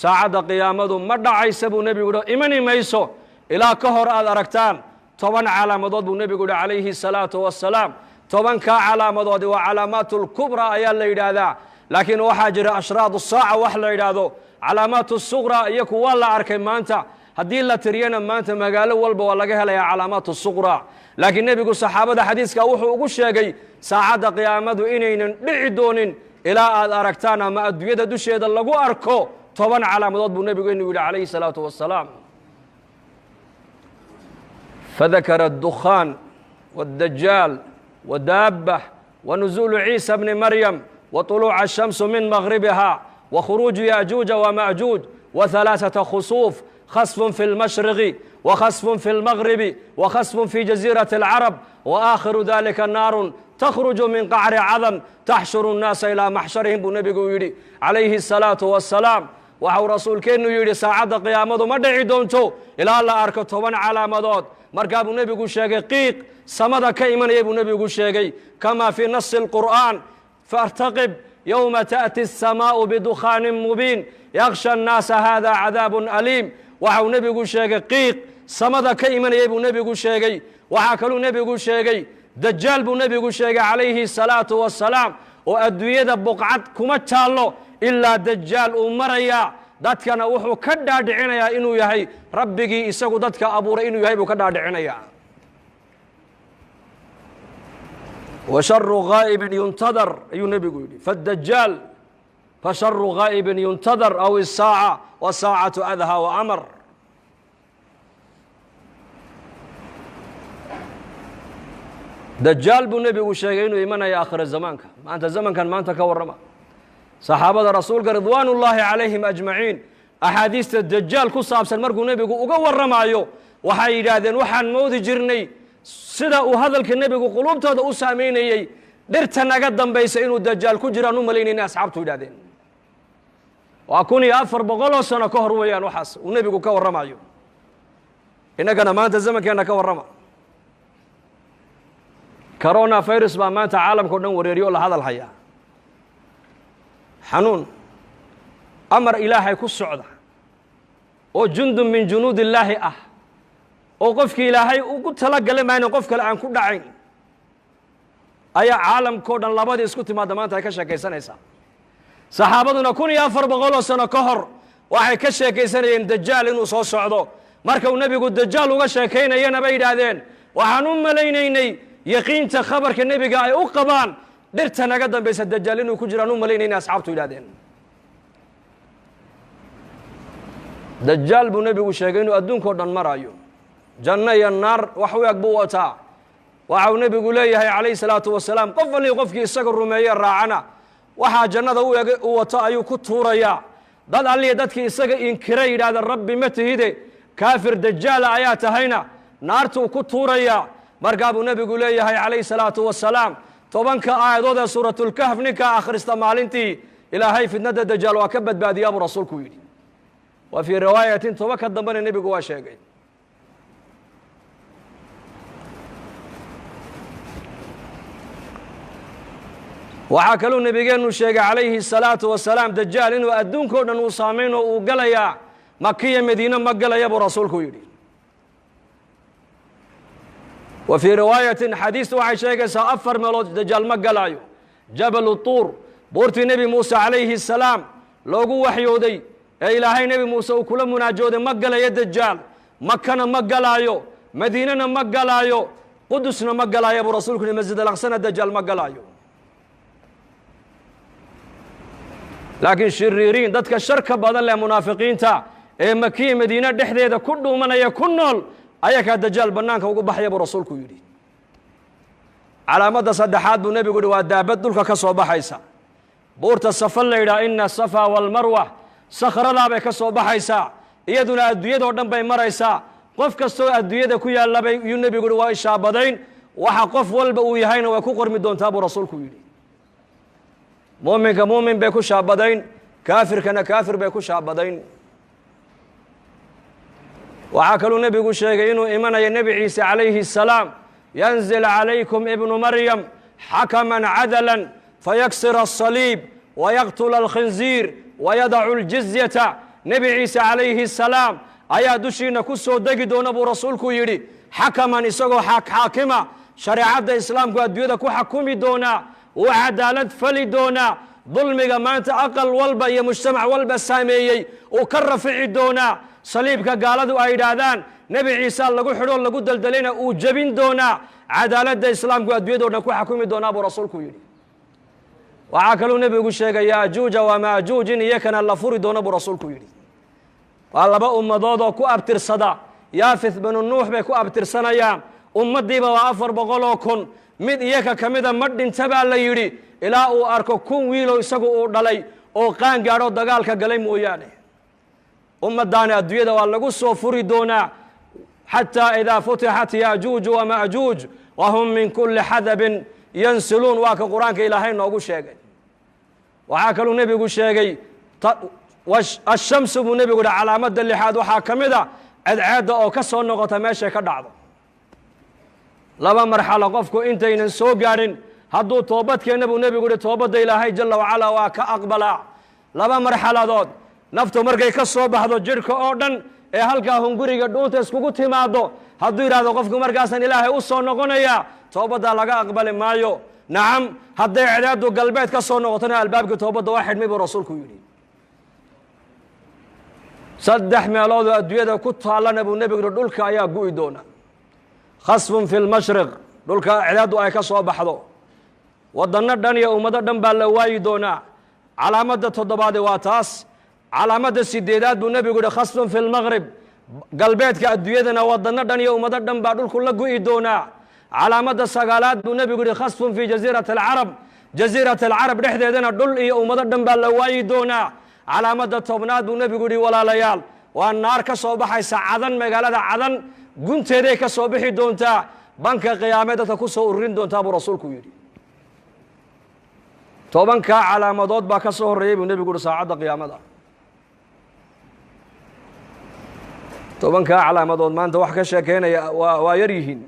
saacadda qiyaamadu ma dhacaysa buu nebigu yidhi imani mayso ilaa ka hor aad aragtaan 10 calaamadood buu nebigu yidhi calayhi salaatu wassalaam 10kaa calaamadoodi waa calaamaatul kubra ayaa la yidhaahdaa laakiin waxaa jira ashraadu saaca wax la yidhaahdo calaamaatu suqra iyo kuwa la arkay maanta haddii la tiriyana maanta magaalo walba waa laga helayaa calaamaatu suqra laakiin nebigu saxaabada xadiiska wuxuu ugu sheegay saacadda qiyaamadu inaynan dhici doonin ilaa aad aragtaan ama adduunyada dusheeda lagu arko 10 calaamadood buu nebigu inuu yidhi calayhi salaatu wassalaam fadakara addukhaan والدجال ودابة ونزول عيسى بن مريم وطلوع الشمس من مغربها وخروج يأجوج ومأجوج وثلاثة خسوف خسف في المشرق وخسف في المغرب وخسف في جزيرة العرب وآخر ذلك النار تخرج من قعر عظم تحشر الناس إلى محشرهم بنبي يري عليه الصلاة والسلام وحو رسول كأنه يري ساعد قيامة ما دعي دونتو إلى الله أركته من علامات مركب النبي شاقيق سمد كيمن يبو نبي شاقي كما في نص القرآن فارتقب يوم تأتي السماء بدخان مبين يغشى الناس هذا عذاب أليم وحو نبي شاقيق سمد كيمن يبو نبي شاقي وحاكلو نبي شاقي دجال بو نبي شاقي عليه الصلاة والسلام وأدوية بقعد كما تشالو إلا دجال أمريا dadkana wuxuu ka dhaadhicinayaa inuu yahay rabbigii isagu dadka abuuray inuu yahay buu ka dhaadhicinayaa wa sharru ghaa'ibin yuntadar ayuu nebigu yidhi faddajaal fa sharru ghaa'ibin yuntadar aw isaaca wa saacatu adha wa amar dajaal buu nebigu sheegay inuu imanaya aakhira zamaanka maanta zamankan maanta ka warrama saxaabada rasuulka ridwaanullaahi calayhim ajmaciin axaadiista dajaal ku saabsan markuu nebigu uga warramaayo waxay yidhaahdeen waxaan moodi jirnay sida uu hadalka nebigu quluubtooda u saamaynayey dhirta naga dambaysa inuu dajaal ku jiraan u malaynayna asxaabtu yidhahdeen waa 1400 sano ka hor weeyaan waxaas uu nebigu ka warramaayo innagana maanta zamankeenna ka warrama corona virus baa maanta caalamka o dhan wareeriyo la hadal hayaa xanuun amar ilaahay ku socda oo jundun min junuud illaahi ah oo qofkii ilaahay ugu talagalay maayna qof kale aan ku dhacayn ayaa caalamkao dhan labadii isku timaadda maanta ay ka sheekaysanaysaa saxaabaduna 1400 sano ka hor waxay ka sheekaysanayeen dajaal inuu soo socdo marka uu nebigu dajaal uga sheekaynayana bay yidhaahdeen waxaan u malaynaynay yaqiinta khabarka nebiga ay u qabaan dhirta naga dambaysa dajaal inuu ku jiraan u malaynayna asxaabtu yidhahdeen dajaal buu nebigu sheegay inuu adduunkao dhan maraayo janno iyo naar wax u eg buu wataa waxa uu nebigu leeyahay calayhi salaatu wasalaam qof walii qofkii isaga rumeeye raacana waxaa jannada u eg u wato ayuu ku tuurayaa dad alliya dadkii isaga inkiray yidhahda rabbi ma tihide kaafir dajaala ayaa tahayna naartuu ku tuurayaa markaa buu nebigu leeyahay calayhi salaatu wasalaam 10 aayadood ee suuratulkahf ninka akhrista maalintii ilaahay fitnada dajaal waa ka badbaadiyaa buu rasuulku yidhi wa fii riwaayatin 10 ka dambena nebigu waa sheegay waxaa kaluu nebigeennu sheegay calayhi salaatu wasalaam dajaal inuu adduunkao dhan uu saamayn oo uu galayaa makiya madiine ma galaya buu rasuulku yidhi wa fii riwaayatin xadiis waxay sheegaysaa 4 meelood dajaal ma galaayo jabalu tuur buurtii nebi muuse calayhi salaam loogu waxyooday ee ilaahay nebi muuse uu kula munaajooday ma galayo dajaal makana ma galaayo madiinana ma galaayo qudusna ma galaayo buu rasuulku yidhi masjid al-aqsana dajaal ma galaayo laakiin shiriiriin dadka sharka badan leh munaafiqiinta ee makiya madiina dhexdeeda ku dhuumanaya ku nool ayakaa dajaal bannaanka ugu baxaya buu rasuulku yidhi calaamadda saddexaad buu nebigu yidhi waa daabad dhulka ka soo baxaysa buurta safa la yidhaha ina safa walmarwa sakhradaa bay ka soo baxaysaa iyaduna adduunyadoo dhan bay maraysaa qof kastoo adduunyada ku yaallabay yuu nebigu yidhi waa ishaabadayn waxa qof walba uu yahayna way ku qormi doontaa buu rasuulku yidhi muuminka muumin bay ku shaabadayn kaafirkana kaafir bay ku shaabadayn waxaa kaluu nebigu sheegay inuu imanayo nebi ciise calayhi الsalaam yanzil calaykum ibnu maryam xakaman cadalan fayaksir الصaliib wayaqtula الkhinziir wayadacu الjizyata nebi ciise calayhi salaam ayaa dushiina ku soo degi doona buu rasuulku yidhi xakaman isagoo xaakima shareecadda islaamku adduunyada ku xakumi doonaa uu cadaalad fali doonaa dulmiga maanta aqal walba iyo mujtamac walba saameeyey uu ka rafici doonaa saliibka gaaladu ay yidhaahdaan nebi ciise lagu xidhoo lagu daldalayna uu jebin doonaa cadaaladda islaamku adduunyado dhan ku xakumi doonaa buu rasuulku yidhi waxaa kaluu nebigu sheegay yaajuuja wamaajuuj in iyakana la furi doono buu rasuulku yidhi waa laba ummadood oo ku abtirsada yaafith binu nuux bay ku abtirsanayaan ummaddiiba waa 400 kun mid iyaka ka mida ma dhinta baa la yidhi ilaa uu arko 1 wiiloo isagu uu dhalay oo qaan gaadho dagaalka galay mooyaane ummaddaani adduunyada waa lagu soo furi doonaa xataa idaa futixat yaajuuj wamaajuuj wahum min kulli xadabin yansiluun waa ka qur-aanka ilaahay noogu sheegay waxaa kaluu nebigu sheegay ashamsu buu nebigu yihi calaamadda lixaad waxaa ka mid a cadceedda oo ka soo noqota meeshay ka dhacdo laba marxalo qofku intaynan soo gaadhin hadduu toobadkeenna buu nebigu yihi toobadda ilaahay jalla wacalaa waa ka aqbalaa laba marxaladood naftu markay ka soo baxdo jidhka oo dhan ee halkaa hunguriga dhuunta iskugu timaado hadduu yidhaahdo qofku markaasan ilaahay u soo noqonaya toobaddaa laga aqbali maayo nacam hadday cadceeddu galbeed ka soo noqotona albaabkii toobadda waa xidhmay buu rasuulku yidhi 3 meeloodoo adduunyada ku taallana buu nebigu yihi dhulka ayaa gu'i doona khasfun fi lmashriq dhulka cadceeddu ay ka soo baxdo waddanno dhan iyo ummado dhan baa la waayi doonaa calaamadda 7aad waa taas calaamadda 8aad buu nebigu yihi khasfun fi lmaqrib galbeedka adduunyadana waddanno dhan iyo ummado dhan baa dhulku la gu'i doonaa calaamadda 9aad buu nebigu yihi khasfun fi jasiirati alcarab jasiirati alcarab dhexdeedana dhul iyo ummado dhan baa la waayi doonaa calaamadda 10aad buu nebigu yihi walaalayaal waa naar ka soo baxaysa cadan magaalada cadan gunteeday ka soo bixi doontaa banka qiyaame dadka ku soo ururin doontaa buu rasuulku yidhi 10kaa calaamadood baa ka soo horreeyey buu nebigu yihi saacadda qiyaamada 10kaa calaamadood maanta wax ka sheekeynaya waa yar yihiin